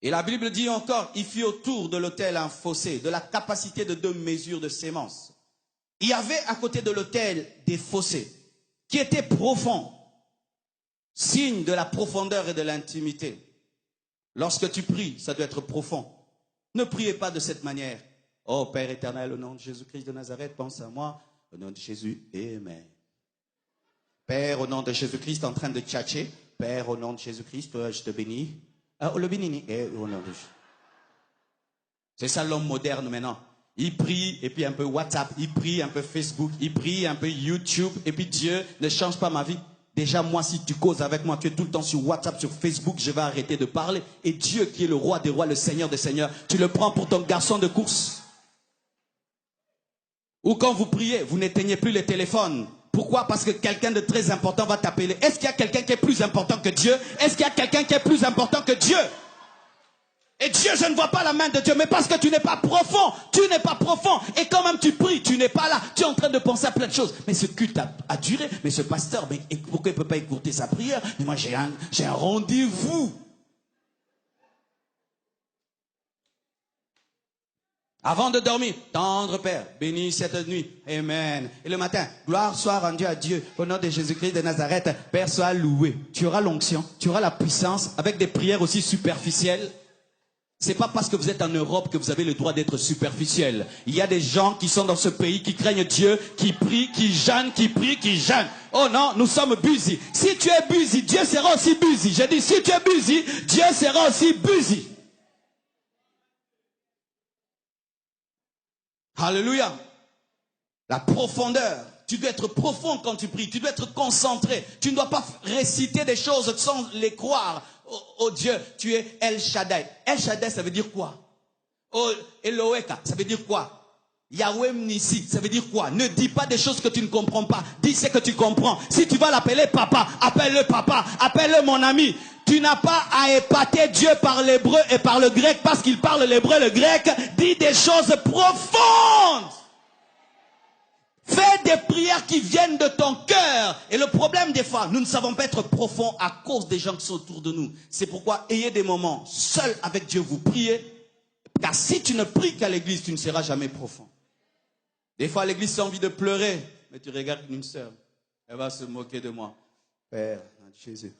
Et la Bible dit encore, il fit autour de l'autel un fossé, de la capacité de 2 mesures de sémence. Il y avait à côté de l'autel des fossés qui étaient profonds, signe de la profondeur et de l'intimité. Lorsque tu pries, ça doit être profond. Ne priez pas de cette manière. Oh Père éternel, au nom de Jésus-Christ de Nazareth, pense à moi. Au nom de Jésus, Amen. Père, au nom de Jésus-Christ, en train de tchatcher. Père, au nom de Jésus-Christ, je te bénis. Le bénis. C'est ça l'homme moderne maintenant. Il prie, et puis un peu WhatsApp, il prie un peu Facebook, il prie un peu YouTube, et puis Dieu ne change pas ma vie. Déjà, moi, si tu causes avec moi, tu es tout le temps sur WhatsApp, sur Facebook, je vais arrêter de parler. Et Dieu, qui est le roi des rois, le Seigneur des seigneurs, tu le prends pour ton garçon de course. Ou quand vous priez, vous n'éteignez plus les téléphones. Pourquoi? Parce que quelqu'un de très important va t'appeler. Est-ce qu'il y a quelqu'un qui est plus important que Dieu? Est-ce qu'il y a quelqu'un qui est plus important que Dieu? Et Dieu, je ne vois pas la main de Dieu, mais parce que tu n'es pas profond, tu n'es pas profond. Et quand même tu pries, tu n'es pas là, tu es en train de penser à plein de choses. Mais ce culte a duré, mais ce pasteur, mais pourquoi il ne peut pas écouter sa prière? Mais moi j'ai un rendez-vous. Avant de dormir, tendre Père, bénis cette nuit, Amen. Et le matin, gloire soit rendue à Dieu, au nom de Jésus-Christ de Nazareth, Père soit loué. Tu auras l'onction, tu auras la puissance, avec des prières aussi superficielles. C'est pas parce que vous êtes en Europe que vous avez le droit d'être superficiel. Il y a des gens qui sont dans ce pays, qui craignent Dieu, qui prient, qui jeûnent, qui prient, qui jeûnent. Oh non, nous sommes busy. Si tu es busy, Dieu sera aussi busy. J'ai dit, si tu es busy, Dieu sera aussi busy. Alléluia. La profondeur. Tu dois être profond quand tu pries. Tu dois être concentré. Tu ne dois pas réciter des choses sans les croire. Oh Dieu, tu es El Shaddai. El Shaddai, ça veut dire quoi? Oh Eloheka, ça veut dire quoi? Yahweh Nissi, ça veut dire quoi? Ne dis pas des choses que tu ne comprends pas. Dis ce que tu comprends. Si tu vas l'appeler papa, appelle-le papa, appelle-le mon ami. Tu n'as pas à épater Dieu par l'hébreu et par le grec parce qu'il parle l'hébreu, le grec. Dis des choses profondes. Fais des prières qui viennent de ton cœur. Et le problème des fois, nous ne savons pas être profonds à cause des gens qui sont autour de nous. C'est pourquoi ayez des moments seuls avec Dieu, vous priez. Car si tu ne pries qu'à l'église, tu ne seras jamais profond. Des fois, à l'église, tu as envie de pleurer. Mais tu regardes une sœur. Elle va se moquer de moi. Père, Jésus.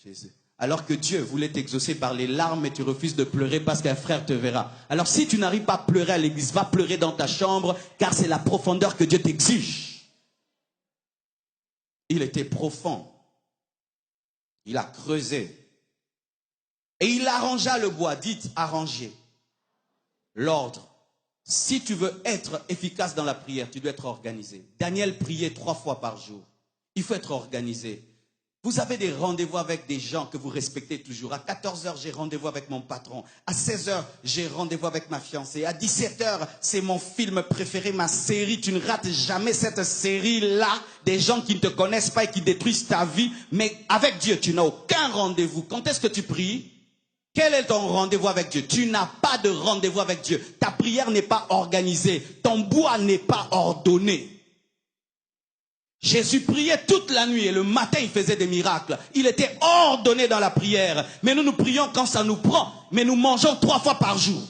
Jésus. Alors que Dieu voulait t'exaucer par les larmes et tu refuses de pleurer parce qu'un frère te verra. Alors si tu n'arrives pas à pleurer à l'église, va pleurer dans ta chambre car c'est la profondeur que Dieu t'exige. Il était profond. Il a creusé. Et il arrangea le bois. Dites arranger. L'ordre. Si tu veux être efficace dans la prière, tu dois être organisé. Daniel priait 3 fois par jour. Il faut être organisé. Vous avez des rendez-vous avec des gens que vous respectez toujours. À 14h, j'ai rendez-vous avec mon patron. À 16h, j'ai rendez-vous avec ma fiancée. À 17h, c'est mon film préféré, ma série. Tu ne rates jamais cette série-là. Des gens qui ne te connaissent pas et qui détruisent ta vie. Mais avec Dieu, tu n'as aucun rendez-vous. Quand est-ce que tu pries? Quel est ton rendez-vous avec Dieu? Tu n'as pas de rendez-vous avec Dieu. Ta prière n'est pas organisée. Ton bois n'est pas ordonné. Jésus priait toute la nuit et le matin il faisait des miracles. Il était ordonné dans la prière. Mais nous prions quand ça nous prend. Mais nous mangeons 3 fois par jour.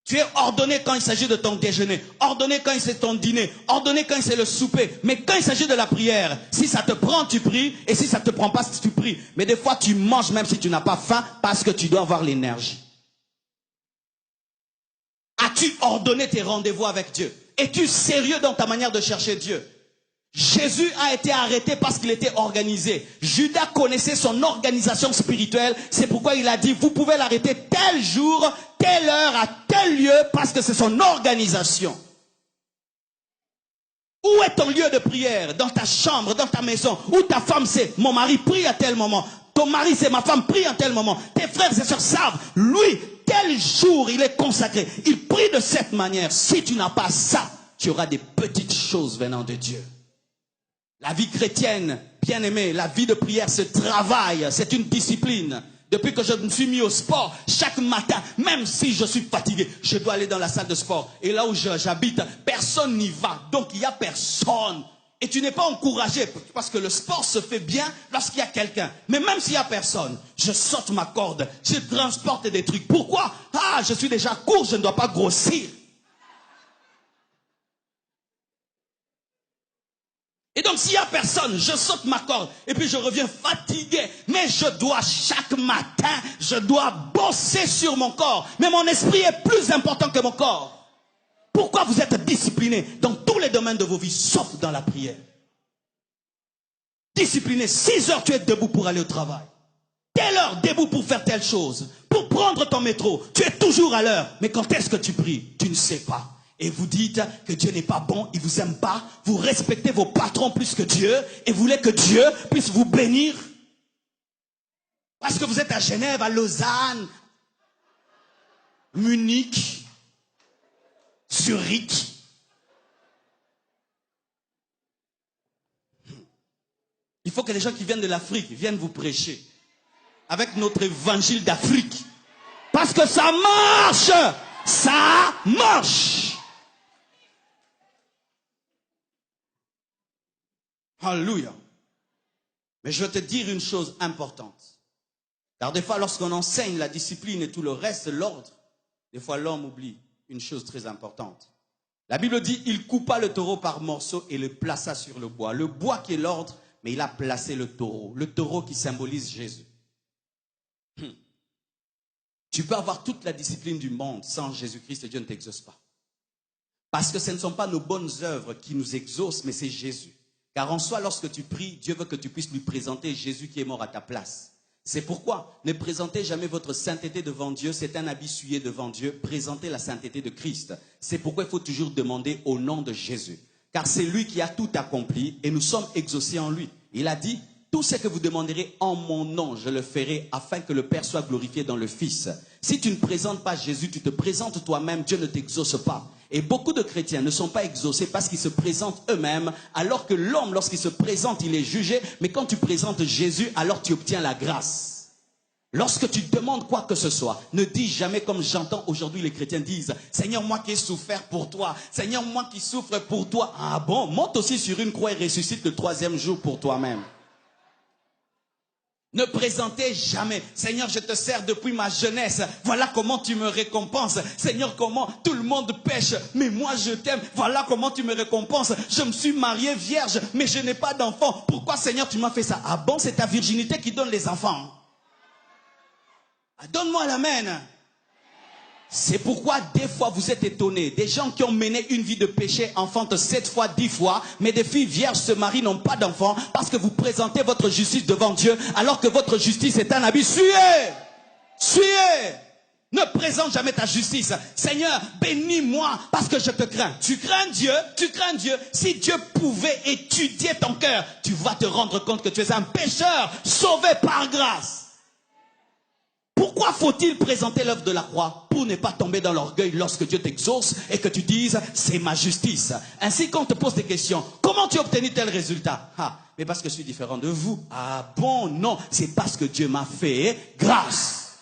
Tu es ordonné quand il s'agit de ton déjeuner. Ordonné quand c'est ton dîner. Ordonné quand c'est le souper. Mais quand il s'agit de la prière, si ça te prend, tu pries. Et si ça ne te prend pas, tu pries. Mais des fois tu manges même si tu n'as pas faim parce que tu dois avoir l'énergie. As-tu ordonné tes rendez-vous avec Dieu? Es-tu sérieux dans ta manière de chercher Dieu? Jésus a été arrêté parce qu'il était organisé. Judas connaissait son organisation spirituelle. C'est pourquoi il a dit, vous pouvez l'arrêter tel jour, telle heure, à tel lieu, parce que c'est son organisation. Où est ton lieu de prière? Dans ta chambre, dans ta maison. Où ta femme sait, mon mari prie à tel moment. Ton mari sait, ma femme prie à tel moment. Tes frères et sœurs savent, lui, tel jour, il est consacré. Il prie de cette manière. Si tu n'as pas ça, tu auras des petites choses venant de Dieu. La vie chrétienne, bien aimée, la vie de prière, se travaille, c'est une discipline. Depuis que je me suis mis au sport, chaque matin, même si je suis fatigué, je dois aller dans la salle de sport. Et là où j'habite, personne n'y va. Donc il n'y a personne. et tu n'es pas encouragé, parce que le sport se fait bien lorsqu'il y a quelqu'un. Mais même s'il n'y a personne, je saute ma corde, je transporte des trucs. Pourquoi? Ah, je suis déjà court, je ne dois pas grossir. Et donc s'il n'y a personne, je saute ma corde et puis je reviens fatigué. Mais je dois chaque matin, je dois bosser sur mon corps. Mais mon esprit est plus important que mon corps. Pourquoi vous êtes discipliné dans tous les domaines de vos vies, sauf dans la prière? Discipliné, 6 heures tu es debout pour aller au travail. Telle heure debout pour faire telle chose. Pour prendre ton métro, tu es toujours à l'heure. Mais quand est-ce que tu pries? Tu ne sais pas. Et vous dites que Dieu n'est pas bon, il ne vous aime pas. Vous respectez vos patrons plus que Dieu. Et vous voulez que Dieu puisse vous bénir. Parce que vous êtes à Genève, à Lausanne, Munich, Zurich. Il faut que les gens qui viennent de l'Afrique viennent vous prêcher. Avec notre évangile d'Afrique. Parce que ça marche. Ça marche. Alléluia. Mais je vais te dire une chose importante. Car des fois, lorsqu'on enseigne la discipline et tout le reste, l'ordre, des fois l'homme oublie une chose très importante. La Bible dit, il coupa le taureau par morceaux et le plaça sur le bois. Le bois qui est l'ordre, mais il a placé le taureau qui symbolise Jésus. Tu peux avoir toute la discipline du monde sans Jésus-Christ et Dieu ne t'exauce pas. Parce que ce ne sont pas nos bonnes œuvres qui nous exaucent, mais c'est Jésus. Car en soi, lorsque tu pries, Dieu veut que tu puisses lui présenter Jésus qui est mort à ta place. C'est pourquoi ne présentez jamais votre sainteté devant Dieu, c'est un habit souillé devant Dieu, présentez la sainteté de Christ. C'est pourquoi il faut toujours demander au nom de Jésus. Car c'est lui qui a tout accompli et nous sommes exaucés en lui. Il a dit, tout ce que vous demanderez en mon nom, je le ferai afin que le Père soit glorifié dans le Fils. Si tu ne présentes pas Jésus, tu te présentes toi-même, Dieu ne t'exauce pas. Et beaucoup de chrétiens ne sont pas exaucés parce qu'ils se présentent eux-mêmes, alors que l'homme, lorsqu'il se présente, il est jugé. Mais quand tu présentes Jésus, alors tu obtiens la grâce. Lorsque tu demandes quoi que ce soit, ne dis jamais comme j'entends aujourd'hui les chrétiens disent, Seigneur, moi qui ai souffert pour toi, Seigneur, moi qui souffre pour toi. Ah bon, monte aussi sur une croix et ressuscite le 3e jour pour toi-même. Ne présentez jamais, Seigneur, je te sers depuis ma jeunesse, voilà comment tu me récompenses. Seigneur, comment tout le monde pêche, mais moi je t'aime, voilà comment tu me récompenses. Je me suis marié vierge, mais je n'ai pas d'enfant. Pourquoi, Seigneur, tu m'as fait ça? Ah bon, c'est ta virginité qui donne les enfants. Ah, donne-moi l'amen. C'est pourquoi des fois vous êtes étonnés. Des gens qui ont mené une vie de péché enfantent 7 fois, 10 fois. Mais des filles vierges se marient, n'ont pas d'enfants. Parce que vous présentez votre justice devant Dieu. Alors que votre justice est un habit souillé. Souillé. Ne présente jamais ta justice. Seigneur, bénis-moi parce que je te crains. Tu crains Dieu, tu crains Dieu. Si Dieu pouvait étudier ton cœur, tu vas te rendre compte que tu es un pécheur sauvé par grâce. Pourquoi faut-il présenter l'œuvre de la croix? Pour ne pas tomber dans l'orgueil lorsque Dieu t'exauce et que tu dises, c'est ma justice. Ainsi, quand on te pose des questions, comment tu as obtenu tel résultat? Ah, mais parce que je suis différent de vous. Ah bon, non, c'est parce que Dieu m'a fait grâce.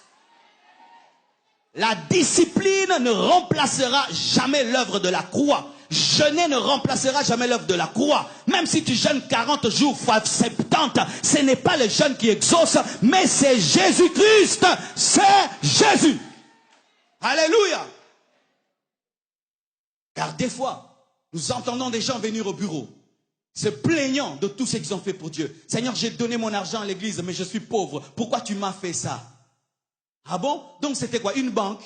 La discipline ne remplacera jamais l'œuvre de la croix. Jeûner ne remplacera jamais l'œuvre de la croix. Même si tu jeûnes 40 jours fois 70, ce n'est pas le jeûne qui exauce, mais c'est Jésus-Christ. C'est Jésus. Alléluia. Car des fois, nous entendons des gens venir au bureau, se plaignant de tout ce qu'ils ont fait pour Dieu. Seigneur, j'ai donné mon argent à l'église, mais je suis pauvre. Pourquoi tu m'as fait ça? Ah bon? Donc c'était quoi? Une banque?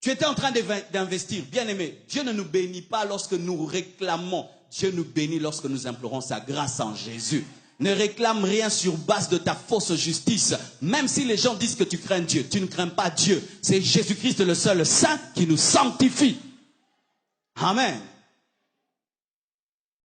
Tu étais en train d'investir, bien aimé. Dieu ne nous bénit pas lorsque nous réclamons. Dieu nous bénit lorsque nous implorons sa grâce en Jésus. Ne réclame rien sur base de ta fausse justice. Même si les gens disent que tu crains Dieu, tu ne crains pas Dieu. C'est Jésus-Christ le seul saint qui nous sanctifie. Amen.